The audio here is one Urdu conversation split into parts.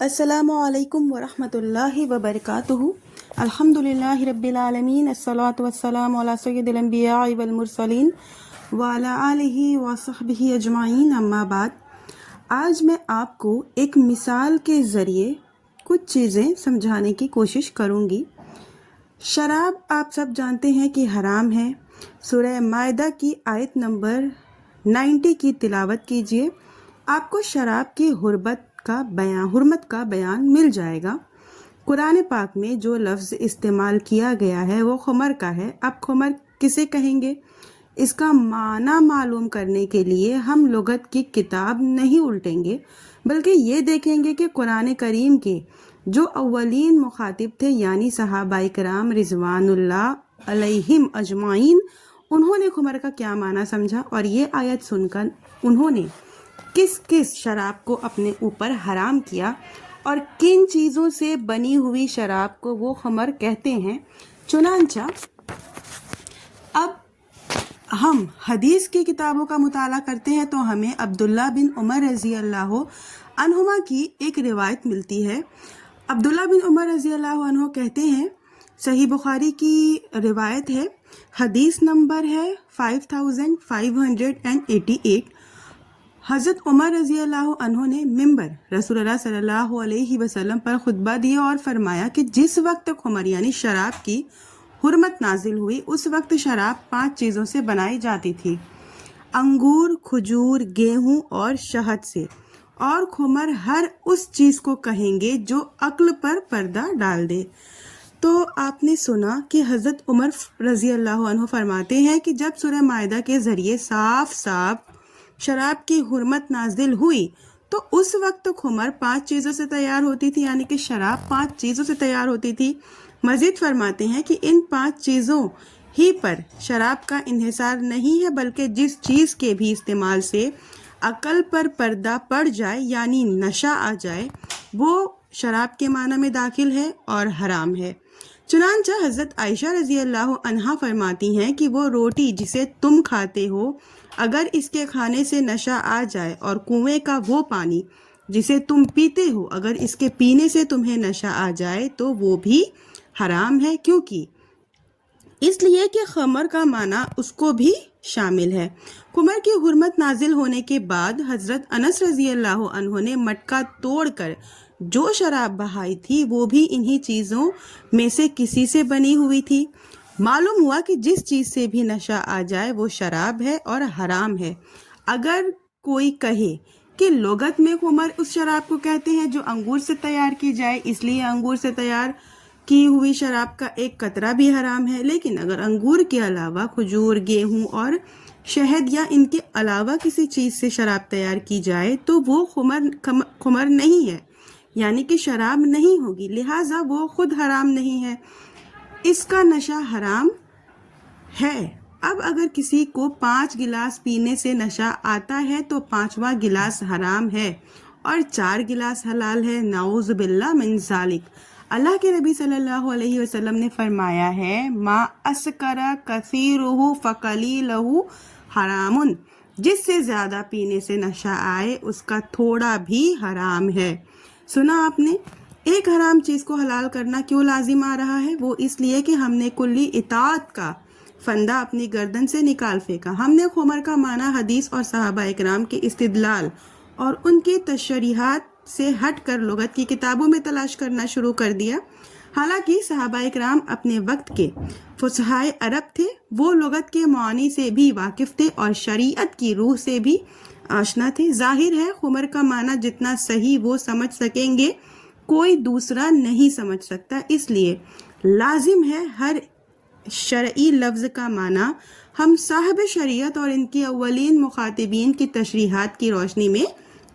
السلام علیکم ورحمۃ اللہ وبرکاتہ۔ الحمدللہ رب العالمین، الصلاۃ والسلام علی سید الانبیاء والمرسلین وعلی آلہ وصحبہ اجمعین، اما بعد۔ آج میں آپ کو ایک مثال کے ذریعے کچھ چیزیں سمجھانے کی کوشش کروں گی۔ شراب آپ سب جانتے ہیں کہ حرام ہے۔ سورہ مائدہ کی آیت نمبر 90 کی تلاوت کیجئے، آپ کو شراب کی حرمت کا بیان مل جائے گا۔ قرآن پاک میں جو لفظ استعمال کیا گیا ہے وہ خمر کا ہے۔ اب خمر کسے کہیں گے، اس کا معنی معلوم کرنے کے لیے ہم لغت کی کتاب نہیں الٹیں گے، بلکہ یہ دیکھیں گے کہ قرآن کریم کے جو اولین مخاطب تھے یعنی صحابہ کرام رضوان اللہ علیہم اجمعین، انہوں نے خمر کا کیا معنی سمجھا، اور یہ آیت سن کر انہوں نے کس کس شراب کو اپنے اوپر حرام کیا اور کن چیزوں سے بنی ہوئی شراب کو وہ خمر کہتے ہیں۔ چنانچہ اب ہم حدیث کی کتابوں کا مطالعہ کرتے ہیں تو ہمیں عبداللہ بن عمر رضی اللہ عنہما کی ایک روایت ملتی ہے۔ عبداللہ بن عمر رضی اللہ عنہ کہتے ہیں، صحیح بخاری کی روایت ہے، حدیث نمبر ہے 5588۔ حضرت عمر رضی اللہ عنہ نے ممبر رسول اللہ صلی اللہ علیہ وسلم پر خطبہ دیا اور فرمایا کہ جس وقت خمر یعنی شراب کی حرمت نازل ہوئی، اس وقت شراب 5 چیزوں سے بنائی جاتی تھی: انگور، کھجور، گیہوں اور شہد سے، اور خمر ہر اس چیز کو کہیں گے جو عقل پر پردہ ڈال دے۔ تو آپ نے سنا کہ حضرت عمر رضی اللہ عنہ فرماتے ہیں کہ جب سورہ مائدہ کے ذریعے صاف شراب کی حرمت نازل ہوئی تو اس وقت خمر 5 چیزوں سے تیار ہوتی تھی، یعنی کہ شراب 5 چیزوں سے تیار ہوتی تھی۔ مزید فرماتے ہیں کہ ان 5 چیزوں ہی پر شراب کا انحصار نہیں ہے، بلکہ جس چیز کے بھی استعمال سے عقل پر پردہ پڑ جائے یعنی نشہ آ جائے، وہ شراب کے معنی میں داخل ہے اور حرام ہے۔ چنانچہ حضرت عائشہ رضی اللہ عنہا فرماتی ہیں کہ وہ روٹی جسے تم کھاتے ہو، اگر اس کے کھانے سے نشہ آ جائے، اور کنویں کا وہ پانی جسے تم پیتے ہو، اگر اس کے پینے سے تمہیں نشہ آ جائے تو وہ بھی حرام ہے، کیونکہ اس لیے کہ خمر کا معنی اس کو بھی شامل ہے۔ خمر کی حرمت نازل ہونے کے بعد حضرت انس رضی اللہ عنہ نے مٹکا توڑ کر جو شراب بہائی تھی وہ بھی انہی چیزوں میں سے کسی سے بنی ہوئی تھی۔ معلوم ہوا کہ جس چیز سے بھی نشہ آ جائے وہ شراب ہے اور حرام ہے۔ اگر کوئی کہے کہ لغت میں خمر اس شراب کو کہتے ہیں جو انگور سے تیار کی جائے، اس لیے انگور سے تیار کی ہوئی شراب کا ایک قطرہ بھی حرام ہے، لیکن اگر انگور کے علاوہ کھجور، گیہوں اور شہد یا ان کے علاوہ کسی چیز سے شراب تیار کی جائے تو وہ خمر نہیں ہے، یعنی کہ شراب نہیں ہوگی، لہٰذا وہ خود حرام نہیں ہے، اس کا نشہ حرام ہے۔ اب اگر کسی کو 5 گلاس پینے سے نشہ آتا ہے تو 5واں گلاس حرام ہے اور 4 گلاس حلال ہے، نعوذ باللہ من ذالک۔ اللہ کے نبی صلی اللہ علیہ وسلم نے فرمایا ہے، ما اسکر کثیرہ فقلیلہ حرام، جس سے زیادہ پینے سے نشہ آئے اس کا تھوڑا بھی حرام ہے۔ سنا آپ نے، ایک حرام چیز کو حلال کرنا کیوں لازم آ رہا ہے؟ وہ اس لیے کہ ہم نے کلی اطاعت کا فندہ اپنی گردن سے نکال پھینکا۔ ہم نے خمر کا معنی حدیث اور صحابہ اکرام کے استدلال اور ان کی تشریحات سے ہٹ کر لغت کی کتابوں میں تلاش کرنا شروع کر دیا۔ حالانکہ صحابہ اکرام اپنے وقت کے فصحائے عرب تھے، وہ لغت کے معانی سے بھی واقف تھے اور شریعت کی روح سے بھی آشنا تھے۔ ظاہر ہے خمر کا معنی جتنا صحیح وہ سمجھ سکیں گے کوئی دوسرا نہیں سمجھ سکتا، اس لیے لازم ہے ہر شرعی لفظ کا معنی ہم صاحب شریعت اور ان کی اولین مخاطبین کی تشریحات کی روشنی میں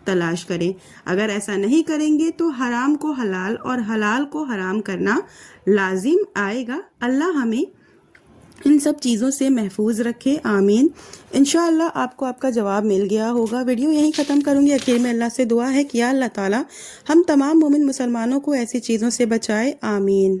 تلاش کریں۔ اگر ایسا نہیں کریں گے تو حرام کو حلال اور حلال کو حرام کرنا لازم آئے گا۔ اللہ ہمیں ان سب چیزوں سے محفوظ رکھے، آمین۔ انشاءاللہ آپ کو آپ کا جواب مل گیا ہوگا۔ ویڈیو یہیں ختم کروں گی۔ آخر میں اللہ سے دعا ہے کہ یا اللہ تعالی ہم تمام مومن مسلمانوں کو ایسی چیزوں سے بچائے، آمین۔